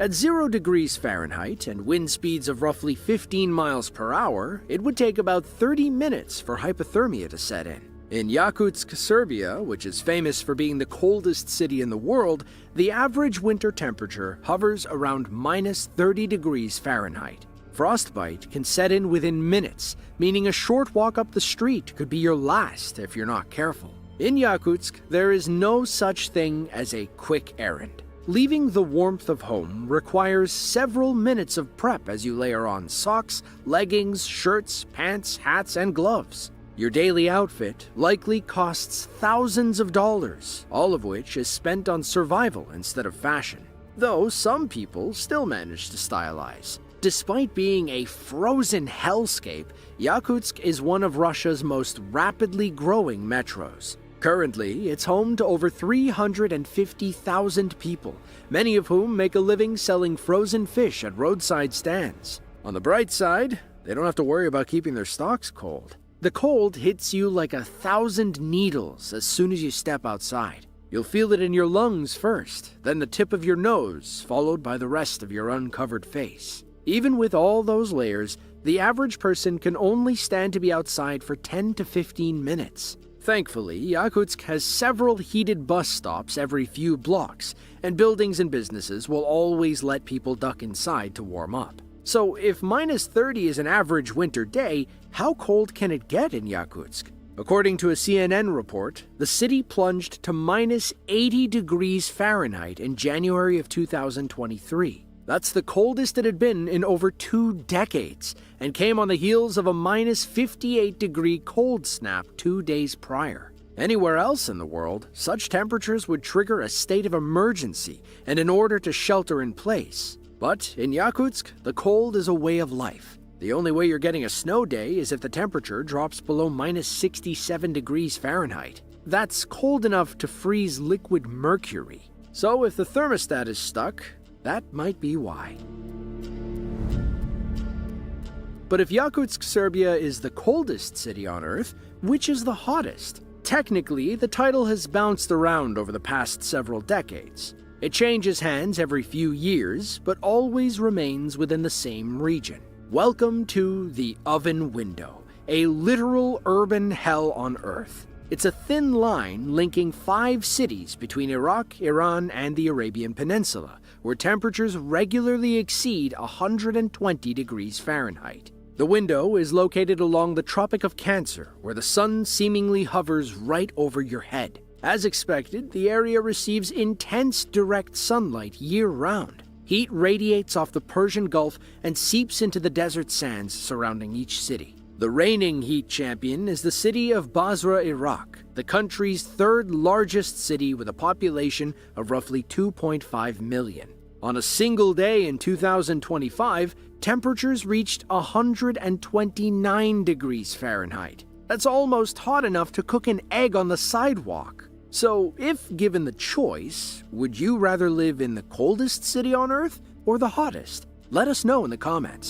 At 0 degrees Fahrenheit and wind speeds of roughly 15 miles per hour, it would take about 30 minutes for hypothermia to set in. In Yakutsk, Serbia, which is famous for being the coldest city in the world, the average winter temperature hovers around minus 30 degrees Fahrenheit. Frostbite can set in within minutes, meaning a short walk up the street could be your last if you're not careful. In Yakutsk, there is no such thing as a quick errand. Leaving the warmth of home requires several minutes of prep as you layer on socks, leggings, shirts, pants, hats, and gloves. Your daily outfit likely costs thousands of dollars, all of which is spent on survival instead of fashion. Though some people still manage to stylize. Despite being a frozen hellscape, Yakutsk is one of Russia's most rapidly growing metros. Currently, it's home to over 350,000 people, many of whom make a living selling frozen fish at roadside stands. On the bright side, they don't have to worry about keeping their stocks cold. The cold hits you like 1,000 needles as soon as you step outside. You'll feel it in your lungs first, then the tip of your nose, followed by the rest of your uncovered face. Even with all those layers, the average person can only stand to be outside for 10 to 15 minutes. Thankfully, Yakutsk has several heated bus stops every few blocks, and buildings and businesses will always let people duck inside to warm up. So if minus 30 is an average winter day, how cold can it get in Yakutsk? According to a CNN report, the city plunged to minus 80 degrees Fahrenheit in January of 2023. That's the coldest it had been in over 2 decades, and came on the heels of a minus 58-degree cold snap 2 days prior. Anywhere else in the world, such temperatures would trigger a state of emergency and an order to shelter in place. But in Yakutsk, the cold is a way of life. The only way you're getting a snow day is if the temperature drops below minus 67 degrees Fahrenheit. That's cold enough to freeze liquid mercury. So if the thermostat is stuck, that might be why. But if Yakutsk, Serbia is the coldest city on Earth, which is the hottest? Technically, the title has bounced around over the past several decades. It changes hands every few years, but always remains within the same region. Welcome to the Oven Window, a literal urban hell on Earth. It's a thin line linking 5 cities between Iraq, Iran, and the Arabian Peninsula, where temperatures regularly exceed 120 degrees Fahrenheit. The window is located along the Tropic of Cancer, where the sun seemingly hovers right over your head. As expected, the area receives intense direct sunlight year-round. Heat radiates off the Persian Gulf and seeps into the desert sands surrounding each city. The reigning heat champion is the city of Basra, Iraq, the country's 3rd largest city with a population of roughly 2.5 million. On a single day in 2025, temperatures reached 129 degrees Fahrenheit. That's almost hot enough to cook an egg on the sidewalk. So, if given the choice, would you rather live in the coldest city on Earth or the hottest? Let us know in the comments.